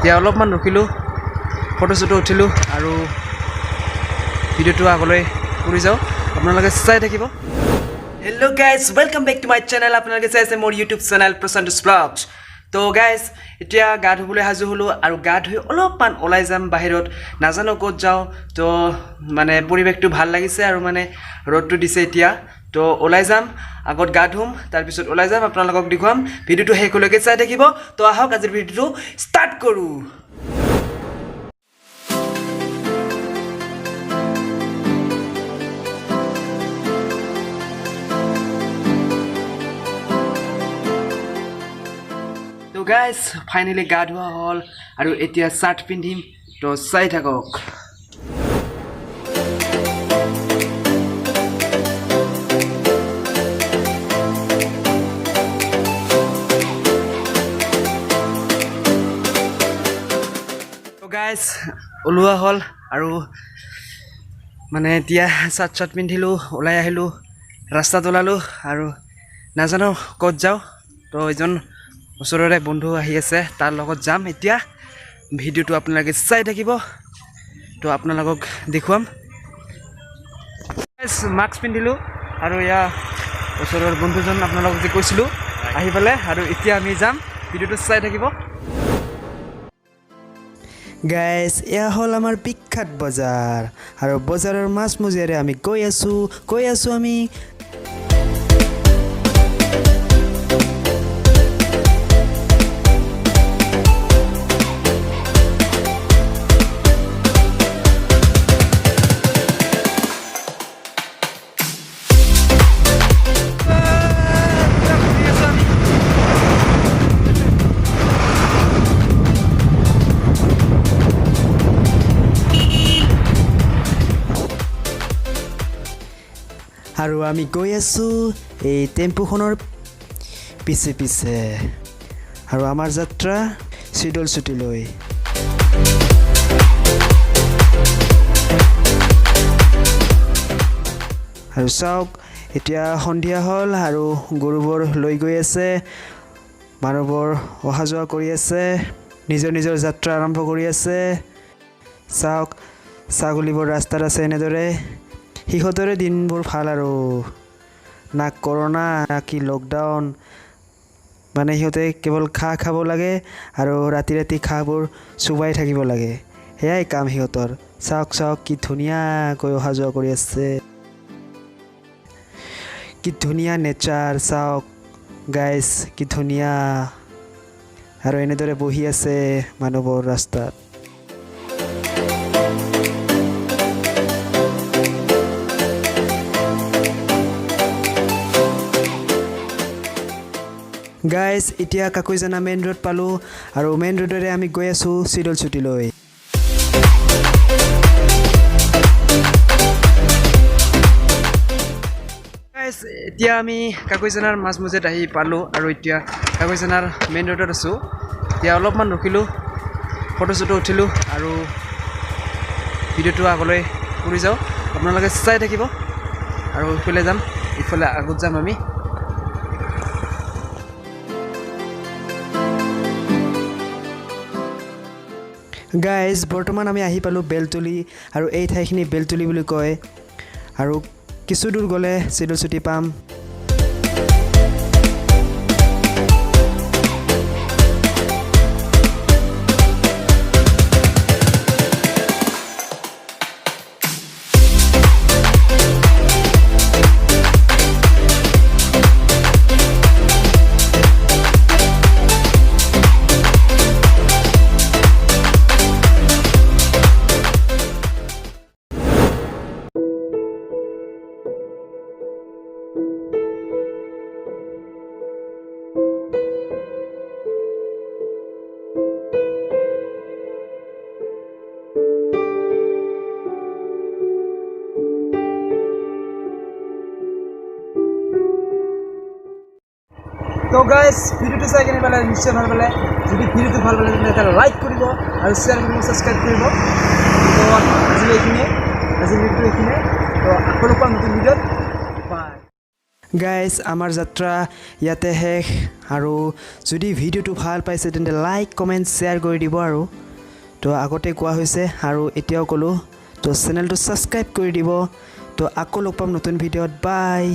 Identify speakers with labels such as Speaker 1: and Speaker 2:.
Speaker 1: এতিয়া অলপমান ৰখিলোঁ, ফটো চটো উঠিলোঁ আৰু ভিডিঅ'টো আগলৈ কৰি যাওঁ, আপোনালোকে চাই থাকিব। Hello' guys, welcome back to my channel. আপোনালোকে চাই আছে মোৰ ইউটিউব চেনেল প্ৰশান্ত'ছ ব্লগছ। তো গাইজ এতিয়া গা ধুবলৈ সাজু হ'লোঁ আৰু গা ধুই অলপমান ওলাই যাম বাহিৰত, নাজানো ক'ত যাওঁ। তো মানে পৰিৱেশটো ভাল লাগিছে আৰু মানে ৰ'দটো দিছে এতিয়া, তো ওলাই যাম, আগত গা ধুম, তাৰপিছত ওলাই যাম, আপোনালোকক দেখুৱাম। ভিডিঅ'টো শেষলৈকে চাই থাকিব। তো আহক আজিৰ ভিডিঅ'টো ষ্টাৰ্ট কৰোঁ। তো গাইজ ফাইনেলি গা ধোৱা হ'ল আৰু এতিয়া চাৰ্ট পিন্ধিম, তো চাই থাকক। তো গাইজ ওলোৱা হ'ল আৰু মানে এতিয়া চাৰ্ট পিন্ধিলোঁ, ওলাই আহিলোঁ, ৰাস্তাত ওলালোঁ আৰু নাজানো ক'ত যাওঁ। তো এজন ওচৰৰে বন্ধু আহি আছে, তাৰ লগত যাম এতিয়া। ভিডিঅ'টো আপোনালোকে চাই থাকিব, তো আপোনালোকক দেখুৱাম। মাস্ক পিন্ধিলোঁ আৰু এয়া ওচৰৰ বন্ধুজন আপোনালোকক যে কৈছিলোঁ আহি পেলাই, আৰু এতিয়া আমি যাম, ভিডিঅ'টো চাই থাকিব। গাইজ এয়া হ'ল আমাৰ বিখ্যাত বজাৰ আৰু বজাৰৰ মাজমজিয়াৰে আমি গৈ আছোঁ আমি। আৰু আমি গৈ আছোঁ এই টেম্পুখনৰ পিছে পিছে, আৰু আমাৰ যাত্ৰা চিডল চুটিলৈ। আৰু চাওক এতিয়া সন্ধিয়া হ'ল আৰু গৰুবোৰ লৈ গৈ আছে, মানুহবোৰ অহা যোৱা কৰি আছে, নিজৰ নিজৰ যাত্ৰা আৰম্ভ কৰি আছে। চাওক ছাগলীবোৰ ৰাস্তাত আছে এনেদৰে। সিহঁতৰে দিনবোৰ ভাল আৰু না কৰোণা না কি লকডাউন, মানে সিহঁতে কেৱল খাব লাগে আৰু ৰাতি ৰাতি ঘাঁহবোৰ চুবাই থাকিব লাগে, সেয়াই কাম সিহঁতৰ। চাওক কি ধুনীয়াকৈ অহা যোৱা কৰি আছে, কি ধুনীয়া নেচাৰ। চাওক গাইজ কি ধুনীয়া, আৰু এনেদৰে বহি আছে মানুহবোৰ ৰাস্তাত। গাইজ এতিয়া কাকৈজানা মেইন ৰোড পালোঁ আৰু মেইন ৰোডেৰে আমি গৈ আছোঁ চিডল চুটিলৈ। গাইজ এতিয়া আমি কাকৈজানাৰ মাজমজিয়াত আহি পালোঁ আৰু এতিয়া কাকৈজানাৰ মেইন ৰোডত আছোঁ। এতিয়া অলপমান ৰখিলোঁ, ফটো চটো উঠিলোঁ আৰু ভিডিঅ'টো আগলৈ কৰি যাওঁ, আপোনালোকে চাই থাকিব। আৰু ইফালে যাম, ইফালে আগত যাম আমি। গাইজ বৰ্তমান আমি আহি পালোঁ বেলতলি, আৰু এই ঠাইখিনি বেলতলি বুলি কয়, আৰু কিছু দূৰ গ'লে চিডল চুটি পাম। তো গাইজ ভিডিঅ'টো চাই কেনে পালে নিশ্চয় ভাল পালে। যদি ভিডিঅ'টো ভাল পালে তেন্তে এটা লাইক কৰিব আৰু শ্বেয়াৰ কৰিব, ছাবস্ক্ৰাইব কৰিব। তো আজিলৈ এইখিনিয়ে, আজিৰ ভিডিঅ'টো এইখিনিয়ে। তো আকৌ লগ পাম নতুন ভিডিঅ'ত। বাই। গাইজ আমাৰ যাত্ৰা ইয়াতে শেষ আৰু যদি ভিডিঅ'টো ভাল পাইছে তেন্তে লাইক কমেণ্ট শ্বেয়াৰ কৰি দিব আৰু তো আগতে কোৱা হৈছে আৰু এতিয়াও ক'লোঁ তো চেনেলটো ছাবস্ক্ৰাইব কৰি দিব তো আকৌ লগ পাম নতুন ভিডিঅ'ত বাই